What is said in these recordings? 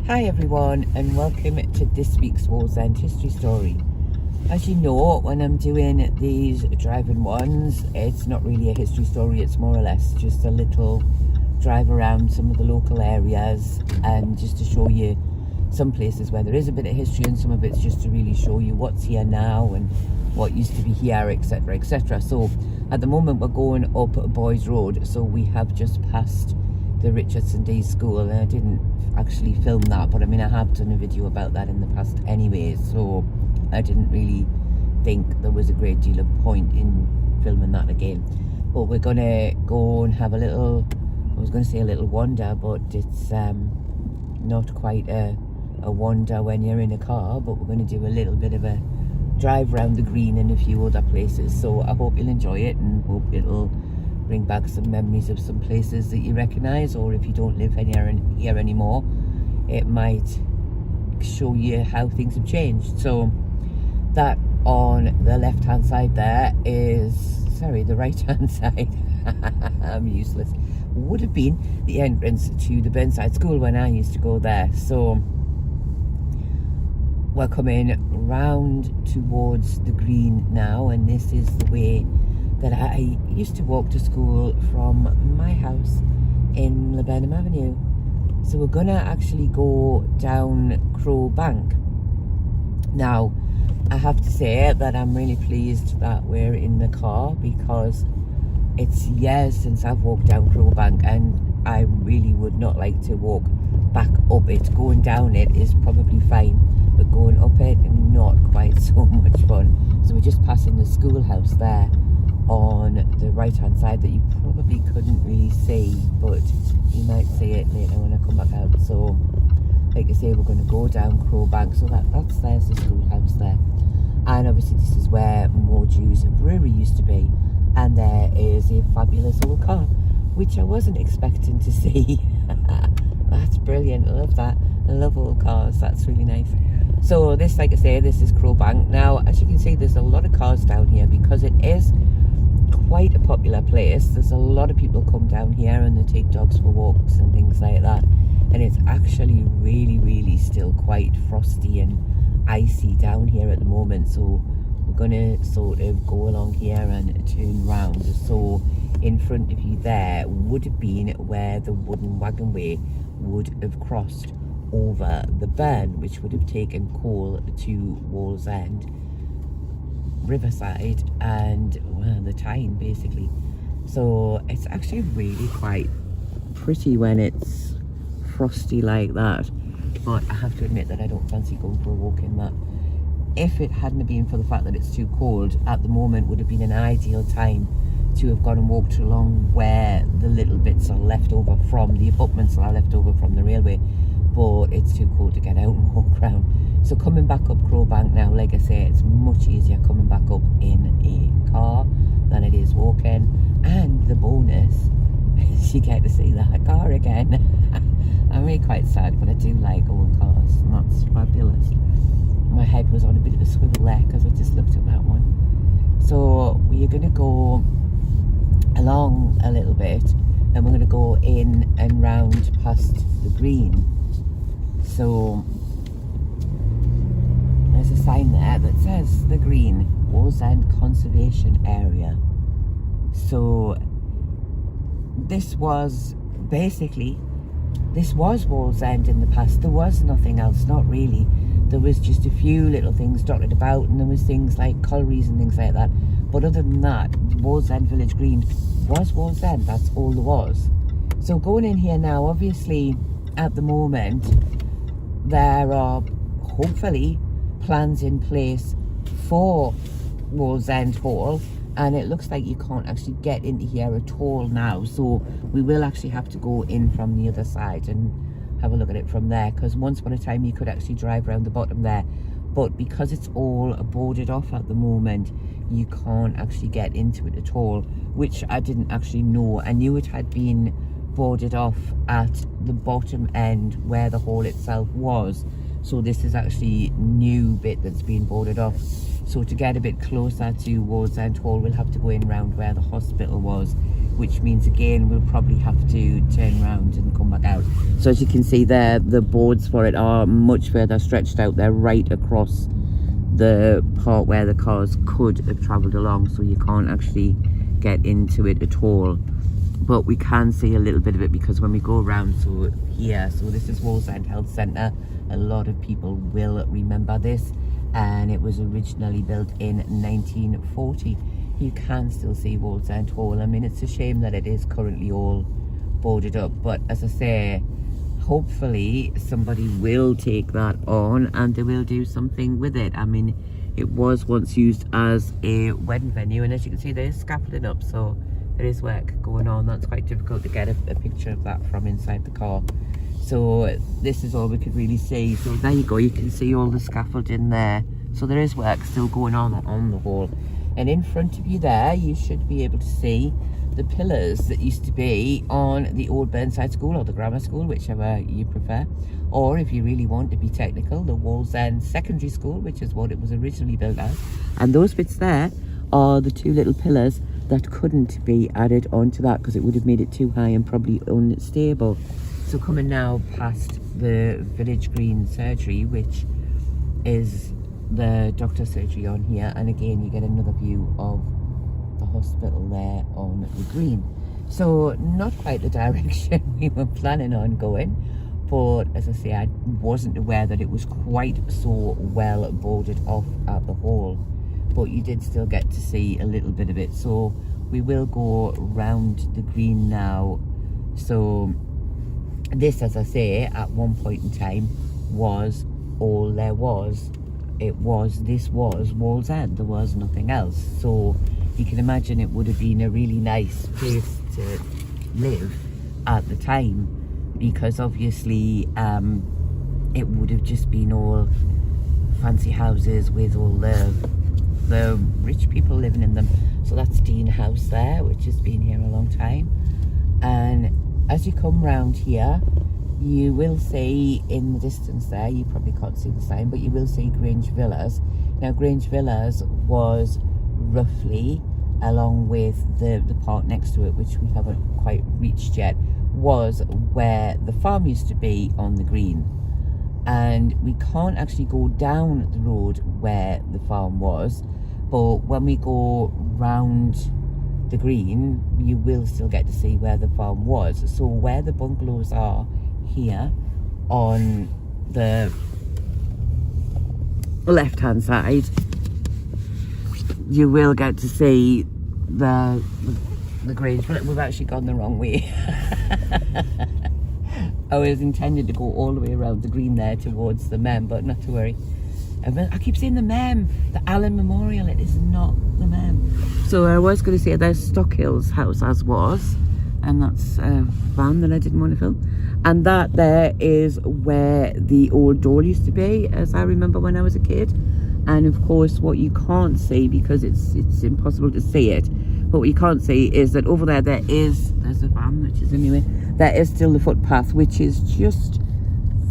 Hi everyone, and welcome to this week's Wallsend history story. As you know, when I'm doing these driving ones, it's not really a history story, it's more or less just a little drive around some of the local areas and just to show you some places where there is a bit of history, and some of it's just to really show you what's here now and what used to be here, etc, etc. So at the moment we're going up Boys Road, so we have just passed the Richardson Day School, and I didn't actually film that, but I mean I have done a video about that in the past anyway, so I didn't really think there was a great deal of point in filming that again. But we're gonna go and have a little, I was gonna say a little wander, but it's not quite a wander when you're in a car, but we're going to do a little bit of a drive around the green and a few other places. So I hope you'll enjoy it, and hope it'll bring back some memories of some places that you recognise, or if you don't live here anymore, it might show you how things have changed. So that on the left hand side there is, sorry, the right hand side, I'm useless, would have been the entrance to the Burnside School when I used to go there. So we're coming round towards the green now, and this is the way that I used to walk to school from my house in Laburnum Avenue. So we're gonna actually go down Crow Bank. Now, I have to say that I'm really pleased that we're in the car, because it's years since I've walked down Crow Bank, and I really would not like to walk back up it. Going down it is probably fine, but going up it, not quite so much fun. So we're just passing the schoolhouse there on the right hand side that you probably couldn't really see, but you might see it later when I come back out. So like I say, we're going to go down Crow Bank, so there's the schoolhouse there, and obviously this is where Morjew's Brewery used to be, and there is a fabulous old car which I wasn't expecting to see. That's brilliant, I love that. I love old cars, that's really nice. So this, like I say, this is Crow Bank. Now, as you can see, there's a lot of cars down here because it is quite a popular place. There's a lot of people come down here and they take dogs for walks and things like that, and it's actually really still quite frosty and icy down here at the moment. So we're gonna sort of go along here and turn round. So in front of you there would have been where the wooden wagonway would have crossed over the burn, which would have taken coal to Wallsend, Riverside and the Tyne basically. So it's actually really quite pretty when it's frosty like that, but I have to admit that I don't fancy going for a walk in that. If it hadn't been for the fact that it's too cold, at the moment would have been an ideal time to have gone and walked along where the little bits are left over from the abutments are left over from the railway, but it's too cold to get out and walk around. So coming back up Crow Bank now, like I say, it's much easier coming back up in a car than it is walking, and the bonus is you get to see that car again. I'm really quite sad, but I do like old cars, and that's fabulous. My head was on a bit of a swivel there because I just looked at that one. So we're going to go along a little bit, and we're going to go in and round past the green. So there's a sign there that says the green, Wallsend Conservation Area. So this was Wallsend in the past. There was nothing else, not really. There was just a few little things dotted about, and there was things like collieries and things like that. But other than that, Wallsend Village Green was Wallsend, that's all there was. So going in here now, obviously at the moment there are hopefully plans in place for Wallsend Hall, and it looks like you can't actually get into here at all now, so we will actually have to go in from the other side and have a look at it from there, because once upon a time you could actually drive around the bottom there, but because it's all boarded off at the moment, you can't actually get into it at all, which I didn't actually know. I knew it had been boarded off at the bottom end where the hall itself was, so this is actually new bit that's been boarded off. So to get a bit closer to Wallsend Hall, we'll have to go in round where the hospital was, which means again we'll probably have to turn around and come back out. So as you can see there, the boards for it are much further stretched out. They're right across the part where the cars could have travelled along, so you can't actually get into it at all. But we can see a little bit of it because when we go around, so here, so this is Wallsend Health Centre. A lot of people will remember this, and it was originally built in 1940. You can still see Wallsend Hall. I mean, it's a shame that it is currently all boarded up, but as I say, hopefully somebody will take that on and they will do something with it. I mean, it was once used as a wedding venue, and as you can see, there's scaffolding up, so there is work going on. That's quite difficult to get a picture of that from inside the car. So this is all we could really see. So there you go, you can see all the scaffolding there. So there is work still going on the hall. And in front of you there, you should be able to see the pillars that used to be on the old Burnside School, or the grammar school, whichever you prefer. Or if you really want to be technical, the Wallsend Secondary School, which is what it was originally built as. And those bits there are the two little pillars that couldn't be added onto that because it would have made it too high and probably unstable. So coming now past the Village Green Surgery, which is the doctor's surgery on here, and again you get another view of the hospital there on the green. So not quite the direction we were planning on going, but as I say, I wasn't aware that it was quite so well boarded off at the hall, but you did still get to see a little bit of it. So we will go round the green now. So this, as I say, at one point in time was all there was. This was Wallsend, there was nothing else. So you can imagine it would have been a really nice place to live at the time, because obviously it would have just been all fancy houses with all the rich people living in them. So that's Dean House there, which has been here a long time. And as you come round here, you will see in the distance there, you probably can't see the sign, but you will see Grange Villas. Now Grange Villas was roughly, along with the part next to it, which we haven't quite reached yet, was where the farm used to be on the green. And we can't actually go down the road where the farm was, but when we go round the green, you will still get to see where the farm was. So where the bungalows are here on the left hand side, you will get to see the Grange. We've actually gone the wrong way. I was intended to go all the way around the green there towards the Mem, but not to worry. I keep saying the Mem, the Allen Memorial. It is not the Mem. So I was going to say there's Stockhill's house as was, and that's a van that I didn't want to film. And that there is where the old door used to be, as I remember when I was a kid. And of course, what you can't see, because it's impossible to see it, but what you can't see is that over there, there's a van, which is anyway, there is still the footpath, which is just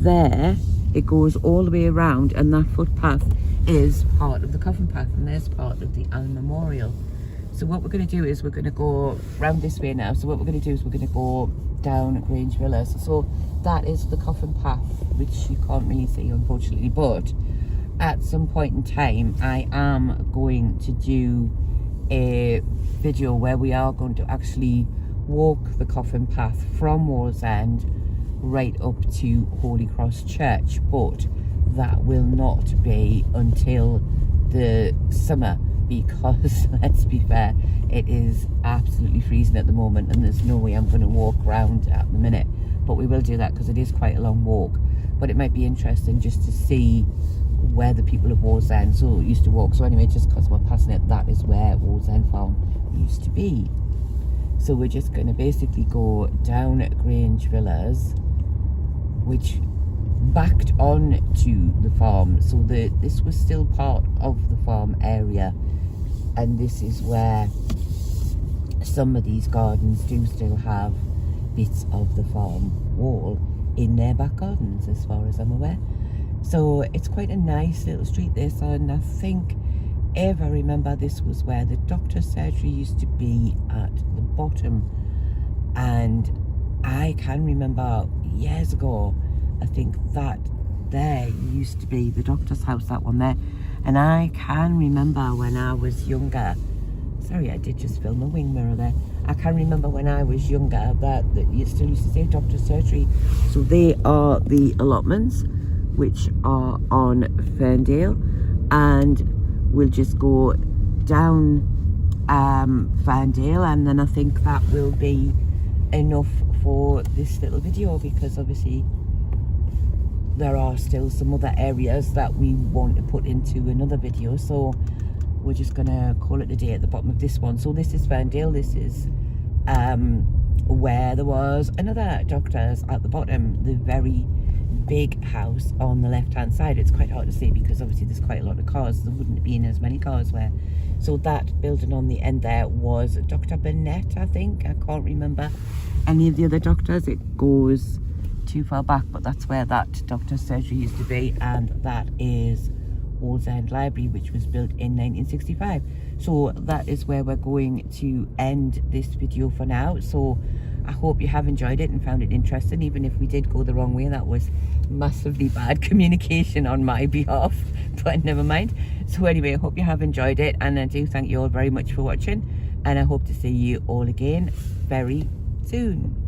there. It goes all the way around, and that footpath is part of the coffin path, and there's part of the Allen Memorial. So what we're going to do is we're going to go round this way now. So what we're going to do is we're going to go down Grange Villas. So that is the coffin path, which you can't really see, unfortunately, but at some point in time I am going to do a video where we are going to actually walk the coffin path from Wallsend right up to Holy Cross Church, but that will not be until the summer, because let's be fair, it is absolutely freezing at the moment and there's no way I'm going to walk around at the minute. But we will do that because it is quite a long walk, but it might be interesting just to see where the people of Wallsend used to walk. So anyway, just because we're passing it, that is where Wallsend Farm used to be. So we're just going to basically go down Grange Villas, which backed on to the farm. So this was still part of the farm area, and this is where some of these gardens do still have bits of the farm wall in their back gardens, as far as I'm aware. So it's quite a nice little street this, and I think ever remember, this was where the doctor's surgery used to be at the bottom. And I can remember years ago, I think that there used to be the doctor's house, that one there. And I can remember when I was younger, sorry, I did just film a wing mirror there. I can remember when I was younger that you still used to say doctor's surgery. So they are the allotments, which are on Ferndale. And we'll just go down Ferndale, and then I think that will be enough for this little video, because obviously there are still some other areas that we want to put into another video, so we're just gonna call it a day at the bottom of this one. So this is Ferndale. This is where there was another doctor's at the bottom, the very big house on the left hand side. It's quite hard to see because obviously there's quite a lot of cars. There wouldn't be in as many cars where. So that building on the end there was Dr. Burnett, I think. I can't remember any of the other doctors. It goes too far back, but that's where that doctor's surgery used to be. And that is Wallsend Library, which was built in 1965. So that is where we're going to end this video for now. So I hope you have enjoyed it and found it interesting, even if we did go the wrong way. That was massively bad communication on my behalf, but never mind. So anyway, I hope you have enjoyed it, and I do thank you all very much for watching, and I hope to see you all again very soon.